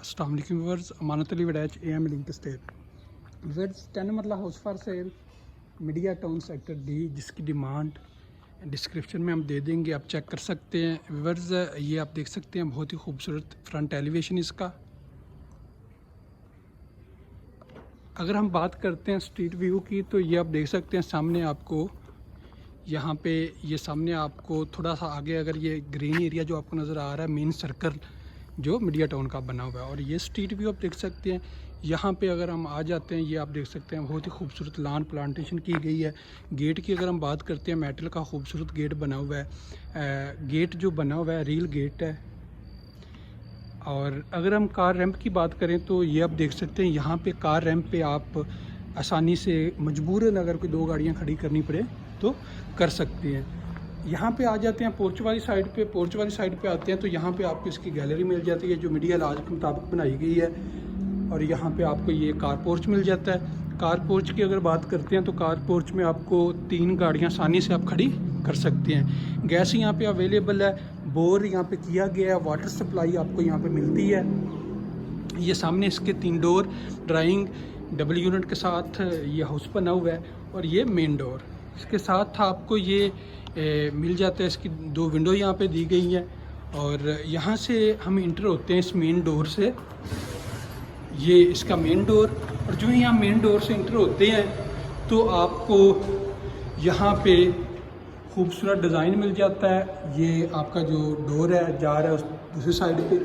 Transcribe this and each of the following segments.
अस्सलाम वालेकुम viewers, Amanat Ali Waraich AM link estate viewers 10 marla house for sale media town sector D, जिसकी demand description में हम दे देंगे, आप चेक कर सकते हैं। व्यूअर्स ये आप देख सकते हैं, बहुत ही खूबसूरत फ्रंट एलिवेशन इसका। अगर हम बात करते हैं स्ट्रीट व्यू की, तो ये आप देख सकते हैं सामने आपको, यहाँ पे ये सामने आपको थोड़ा सा आगे अगर ये ग्रीन एरिया जो आपको नज़र आ रहा है, मेन सर्कल जो मीडिया टाउन का बना हुआ है, और ये स्ट्रीट व्यू आप देख सकते हैं। यहाँ पे अगर हम आ जाते हैं, ये आप देख सकते हैं बहुत ही खूबसूरत लॉन प्लांटेशन की गई है। गेट की अगर हम बात करते हैं, मेटल का खूबसूरत गेट बना हुआ है। गेट जो बना हुआ है रियल गेट है। और अगर हम कार रैंप की बात करें, तो ये आप देख सकते हैं यहाँ पे कार रैंप पे आप आसानी से मजबूरन अगर कोई दो गाड़ियाँ खड़ी करनी पड़े तो कर सकते हैं। यहाँ पे आ जाते हैं पोर्च वाली साइड पे। पोर्च वाली साइड पे आते हैं तो यहाँ पे आपको इसकी गैलरी मिल जाती है जो मीडिया लाज के मुताबिक बनाई गई है। और यहाँ पे आपको ये कार पोर्च मिल जाता है। कार पोर्च की अगर बात करते हैं, तो कार पोर्च में आपको 3 गाड़ियाँ आसानी से आप खड़ी कर सकते हैं। गैस यहाँ पे अवेलेबल है, बोर यहाँ पे किया गया है, वाटर सप्लाई आपको यहाँ पे मिलती है। ये सामने इसके 3 डोर ड्राइंग डबल यूनिट के साथ ये हाउस बना हुआ है, और ये मेन डोर इसके साथ आपको ये मिल जाता है। इसकी 2 विंडो यहाँ पे दी गई हैं, और यहाँ से हम इंटर होते हैं इस मेन डोर से। ये इसका मेन डोर, और जो यहाँ मेन डोर से इंटर होते हैं तो आपको यहाँ पे खूबसूरत डिज़ाइन मिल जाता है। ये आपका जो डोर है जा रहा है उस दूसरी साइड पे,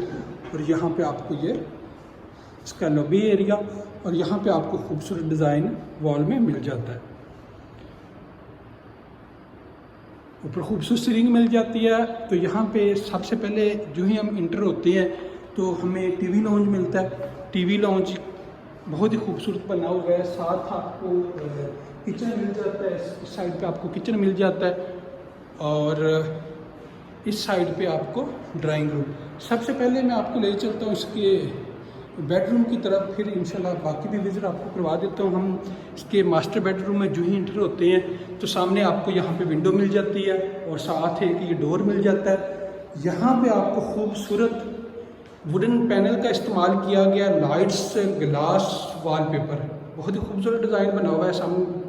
और यहाँ पे आपको ये इसका लॉबी एरिया, और यहाँ पे आपको खूबसूरत डिज़ाइन वॉल में मिल जाता है। ऊपर खूबसूरत सीलिंग मिल जाती है। तो यहाँ पे सबसे पहले जो ही हम इंटर होते हैं तो हमें टीवी लॉन्ज मिलता है। टीवी लॉन्ज बहुत ही खूबसूरत बना हुआ है। साथ आपको किचन मिल जाता है, इस साइड पे आपको किचन मिल जाता है, और इस साइड पे आपको ड्राइंग रूम। सबसे पहले मैं आपको ले चलता हूँ इसके बेडरूम की तरफ, फिर इंशाल्लाह बाकी भी विजिट आपको करवा देता हूँ। हम इसके मास्टर बेडरूम में जो ही इंटर होते हैं तो सामने आपको यहाँ पे विंडो मिल जाती है, और साथ है कि ये डोर मिल जाता है। यहाँ पे आपको खूबसूरत वुडन पैनल का इस्तेमाल किया गया, लाइट्स, ग्लास, वॉलपेपर, बहुत ही खूबसूरत डिज़ाइन बना हुआ है सामने।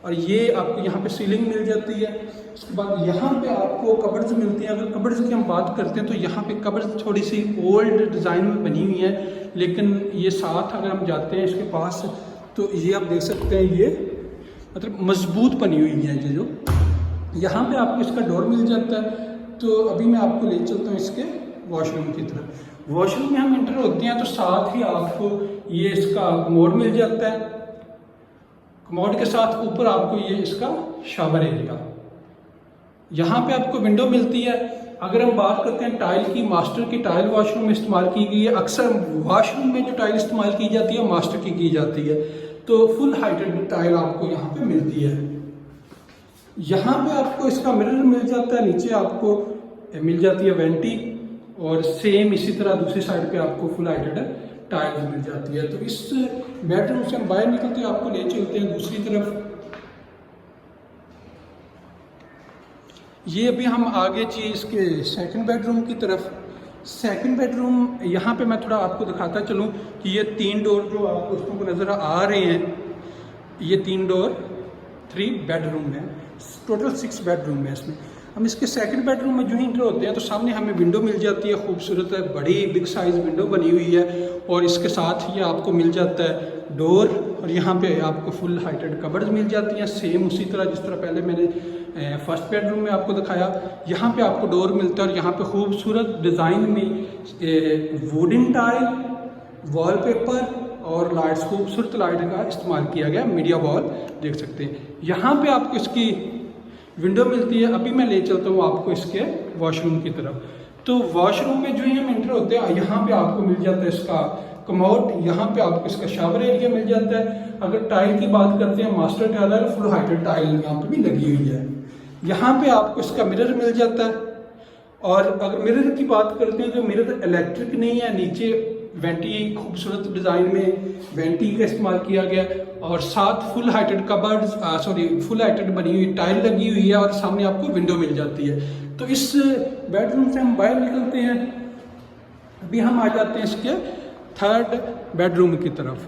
और ये आपको यहाँ पे सीलिंग मिल जाती है। उसके बाद यहाँ पे आपको कबर्ड्स मिलती हैं। अगर कबर्ड्स की हम बात करते हैं तो यहाँ पे कबर्ड्स थोड़ी सी ओल्ड डिज़ाइन में बनी हुई है, लेकिन ये साथ अगर हम जाते हैं इसके पास, तो ये आप देख सकते हैं ये मतलब मजबूत बनी हुई है। ये जो यहाँ पे आपको इसका डोर मिल जाता है। तो अभी मैं आपको ले चलता हूँ इसके वॉशरूम की तरफ। वॉशरूम में हम इंटर होते हैं तो साथ ही आपको ये इसका कमोड मिल जाता है। कमोड के साथ ऊपर आपको ये इसका शावर एरिया, यहाँ पे आपको विंडो मिलती है। अगर हम बात करते हैं टाइल की, मास्टर की टाइल वॉशरूम में इस्तेमाल की गई है। अक्सर वॉशरूम में जो टाइल इस्तेमाल की जाती है मास्टर की जाती है, तो फुल हाइटेड टाइल आपको यहाँ पे मिलती है। यहाँ पे आपको इसका मिरर मिल जाता है, नीचे आपको मिल जाती है वेंटी, और सेम इसी तरह दूसरी साइड पे आपको फुल हाइटेड टाइल्स मिल जाती है। तो इस बेडरूम से हम बाहर निकलते हैं, आपको ले चलते हैं दूसरी तरफ। ये अभी हम आगे चाहिए इसके सेकंड बेडरूम की तरफ। सेकंड बेडरूम यहाँ पे मैं थोड़ा आपको दिखाता चलूँ कि ये 3 डोर जो आपको दोस्तों को नज़र आ रहे हैं, ये 3 डोर 3 बेडरूम है। टोटल 6 बेडरूम है इसमें। हम इसके सेकंड बेडरूम में जो ही इंटर होते हैं तो सामने हमें विंडो मिल जाती है। खूबसूरत है, बड़ी बिग साइज़ विंडो बनी हुई है, और इसके साथ ही आपको मिल जाता है डोर, और यहाँ पे आपको फुल हाइटेड कबर्ड्स मिल जाती हैं, सेम उसी तरह जिस तरह पहले मैंने फर्स्ट बेडरूम में आपको दिखाया। यहाँ पे आपको डोर मिलता है, और यहाँ पे खूबसूरत डिज़ाइन में वुडन टाइल, वॉलपेपर और लाइट्स, खूबसूरत लाइट का इस्तेमाल किया गया। मीडिया वॉल देख सकते हैं। यहाँ पे आपको इसकी विंडो मिलती है। अभी मैं ले चलता हूँ आपको इसके वॉशरूम की तरफ। तो वॉशरूम में जो ही हम एंटर होते हैं, यहाँ पे आपको मिल जाता है इसका कमोड, यहाँ पे आपको इसका शावर एरिया मिल जाता है। अगर टाइल की बात करते हैं, मास्टर टाइल है, फुल हाइटेड टाइल यहाँ पे भी लगी हुई है। यहाँ पे आपको इसका मिरर मिल जाता है। और अगर मिरर की बात करते हैं तो मिरर इलेक्ट्रिक नहीं है, नीचे वेंटी खूबसूरत डिज़ाइन में वेंटी का इस्तेमाल किया गया, और साथ full heighted cupboards full heighted बनी हुई टाइल लगी हुई है, और सामने आपको विंडो मिल जाती है। तो इस बेडरूम से हम बाहर निकलते हैं। अभी हम आ जाते हैं इसके थर्ड बेडरूम की तरफ।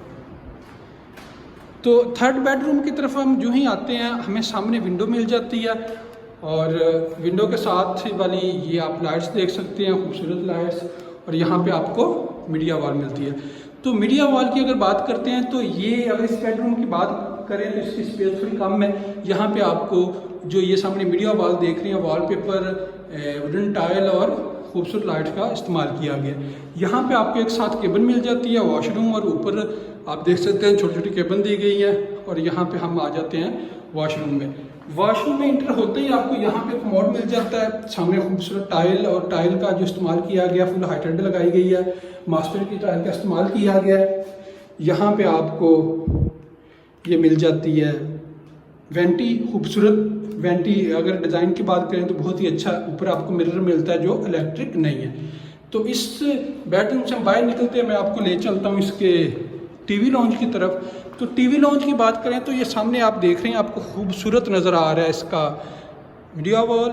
तो थर्ड बेडरूम की तरफ हम जो ही आते हैं हमें सामने विंडो मिल जाती है और विंडो के साथ वाली ये आप लाइट्स देख सकते हैं, खूबसूरत लाइट्स, और यहाँ पे आपको मीडिया वॉल मिलती है। तो मीडिया वॉल की अगर बात करते हैं तो ये अगर इस बेडरूम की बात करें तो इसकी स्पेस थोड़ी कम है। यहाँ पे आपको जो ये सामने मीडिया वॉल देख रहे हैं, वॉलपेपर, वुडन टाइल और खूबसूरत लाइट का इस्तेमाल किया गया। यहाँ पे आपको एक साथ केबिन मिल जाती है, वॉशरूम, और ऊपर आप देख सकते हैं छोटी छोटी केबिन दी गई है। और यहाँ पे हम आ जाते हैं वॉशरूम में। वॉशरूम में इंटर होते ही आपको यहाँ पे कमोड मिल जाता है, सामने खूबसूरत टाइल, और टाइल का जो इस्तेमाल किया गया फुल हाइटेड लगाई गई है, मास्टर की टाइल का इस्तेमाल किया गया है। यहाँ पे आपको ये मिल जाती है वेंटी, खूबसूरत वेंटी। अगर डिज़ाइन की बात करें तो बहुत ही अच्छा ऊपर आपको मिरर मिलता है जो इलेक्ट्रिक नहीं है। तो इस बेडरूम से हम बाहर निकलते हैं, मैं आपको ले चलता हूँ इसके टीवी लॉन्ज की तरफ। तो टीवी लॉन्ज की बात करें तो ये सामने आप देख रहे हैं, आपको खूबसूरत नज़र आ रहा है इसका मीडिया वॉल